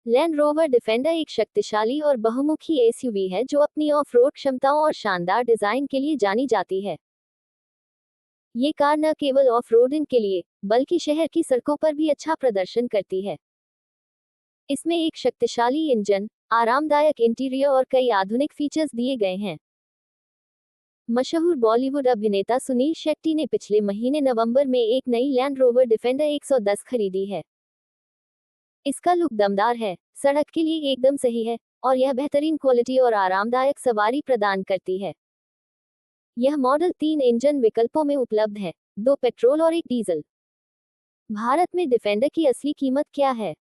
Land rover defender एक शक्तिशाली और बहुमुखी एसयूवी है जो अपनी ऑफ रोड क्षमताओं और शानदार डिजाइन के लिए जानी जाती है। ये कार न केवल ऑफ रोडिंग के लिए बल्कि शहर की सड़कों पर भी अच्छा प्रदर्शन करती है। इसमें एक शक्तिशाली इंजन, आरामदायक इंटीरियर और कई आधुनिक फीचर्स दिए गए हैं। मशहूर बॉलीवुड अभिनेता सुनील शेट्टी ने पिछले महीने नवंबर में एक नई लैंड रोवर डिफेंडर 110 खरीदी है। इसका लुक दमदार है, सड़क के लिए एकदम सही है और यह बेहतरीन क्वालिटी और आरामदायक सवारी प्रदान करती है। यह मॉडल 3 इंजन विकल्पों में उपलब्ध है, 2 पेट्रोल और 1 डीजल। भारत में डिफेंडर की असली कीमत क्या है?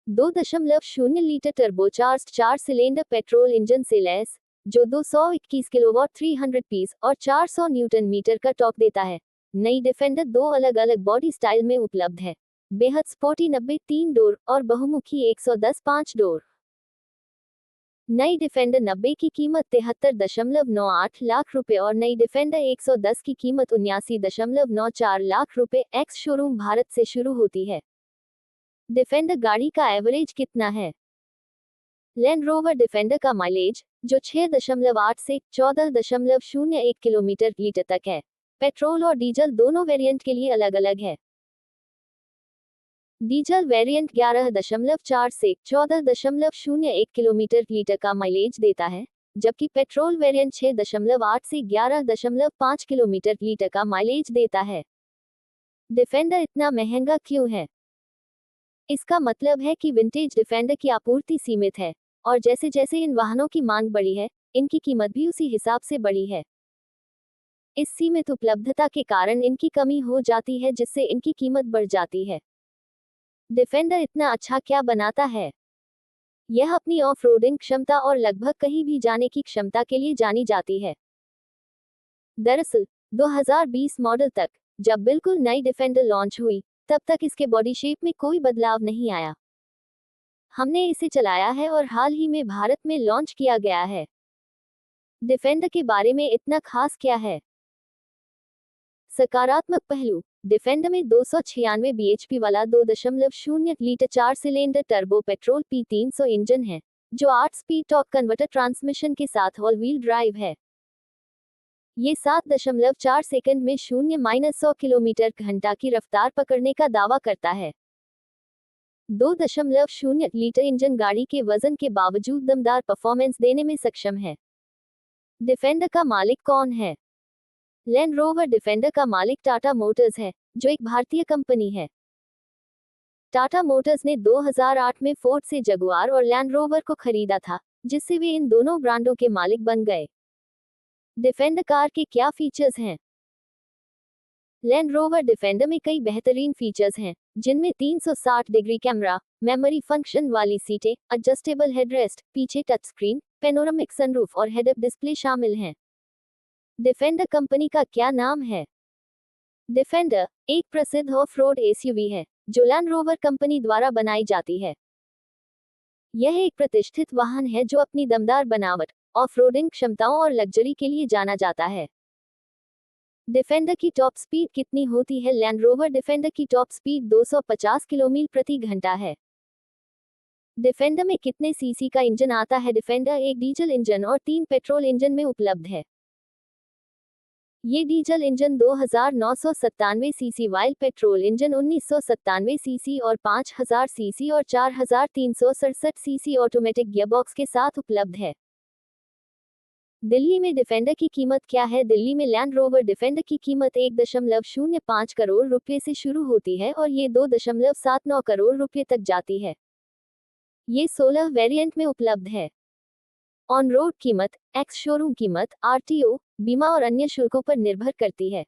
2.0 litre turbocharged 4 cylinder petrol engine से लैस, जो 221 किलोवाट 300 पीस और 400 न्यूटन मीटर का टॉर्क देता है। नई डिफेंडर 2 अलग-अलग बॉडी स्टाइल में उपलब्ध है, बेहद स्पोर्टी 90 3 डोर और बहुमुखी 110 5 डोर। नई डिफेंडर 90 की कीमत 73.98 लाख रुपए और नई डिफेंडर 110 की कीमत 79.94 लाख रुपए एक्स शोरूम भारत से शुरू होती है। डिफेंडर गाड़ी का एवरेज कितना है? लैंड रोवर डिफेंडर का माइलेज, जो 6.8 से 14.01 किलोमीटर लीटर तक है, पेट्रोल और डीजल दोनों वेरिएंट के लिए अलग-अलग है। डीजल वेरिएंट 11.4 से 14.01 किलोमीटर लीटर का माइलेज देता है, जबकि पेट्रोल वेरिएंट 6.8 से 11.5 किलोमीटर लीटर का माइलेज देता है। डिफेंडर इतना महंगा क्यों है? इसका मतलब है कि विंटेज डिफेंडर की आपूर्ति सीमित है और जैसे जैसे इन वाहनों की मांग बढ़ी है, इनकी कीमत भी उसी हिसाब से बढ़ी है। इस सीमित उपलब्धता के कारण इनकी कमी हो जाती है, जिससे इनकी कीमत बढ़ जाती है। डिफेंडर इतना अच्छा क्या बनाता है? यह अपनी ऑफ रोडिंग क्षमता और लगभग कहीं भी जाने की क्षमता के लिए जानी जाती है। दरअसल 2020 मॉडल तक, जब बिल्कुल नई डिफेंडर लॉन्च हुई, तब तक इसके बॉडी शेप में कोई बदलाव नहीं आया। हमने इसे चलाया है और हाल ही में भारत में लॉन्च किया गया है। डिफेंडर के बारे में इतना खास क्या है? सकारात्मक पहलू, डिफेंडर में 296 बीएचपी वाला 2.0 litre 4 cylinder turbo petrol P300 engine है, जो 8 स्पीड टॉर्क कन्वर्टर ट्रांसमिशन के साथ ऑल व्हील ड्राइव है। ये 7.4 सेकंड में 0-100 किलोमीटर घंटा की रफ्तार पकड़ने का दावा करता है। 2.0 लीटर इंजन गाड़ी के वजन के बावजूद दमदार परफॉर्मेंस देने में सक्षम है। डिफेंडर का मालिक कौन है? लैंड रोवर डिफेंडर का मालिक टाटा मोटर्स है, जो एक भारतीय कंपनी है। टाटा मोटर्स ने 2008 में फोर्ड से जगुआर और लैंड रोवर को खरीदा था, जिससे वे इन दोनों ब्रांडों के मालिक बन गए। डिफेंडर कार के क्या फीचर्स हैं? लैंड रोवर डिफेंडर में कई बेहतरीन फीचर्स हैं, जिनमें 360 डिग्री कैमरा, मेमोरी फंक्शन वाली सीटें, एडजस्टेबल हेडरेस्ट, पीछे टच स्क्रीन, पेनोरामिक सनरूफ और हेड अप डिस्प्ले शामिल हैं। डिफेंडर कंपनी का क्या नाम है? डिफेंडर एक प्रसिद्ध ऑफ रोड एसयूवी है, जो लैंड रोवर कंपनी द्वारा बनाई जाती है। यह एक प्रतिष्ठित वाहन है जो अपनी दमदार बनावट, ऑफ रोडिंग क्षमताओं और लग्जरी के लिए जाना जाता है। डिफेंडर की टॉप स्पीड कितनी होती है? लैंड रोवर डिफेंडर की टॉप स्पीड 250 किलोमीटर प्रति घंटा है। डिफेंडर में कितने सीसी का इंजन आता है? डिफेंडर एक डीजल इंजन और 3 पेट्रोल इंजन में उपलब्ध है। ये diesel engine 2997 CC while petrol engine 1997 CC और 5000 सीसी और 4367 सीसी ऑटोमेटिक गियरबॉक्स के साथ उपलब्ध है। दिल्ली में डिफेंडर की कीमत क्या है? दिल्ली में लैंड रोवर डिफेंडर की कीमत 1.05 करोड़ रुपए से शुरू होती है और ये 2.79 करोड़ रुपए तक जाती है। ये 16 वेरिएंट में उपलब्ध है। ऑन रोड कीमत, एक्स शोरूम कीमत, आरटीओ, बीमा और अन्य शुल्कों पर निर्भर करती है।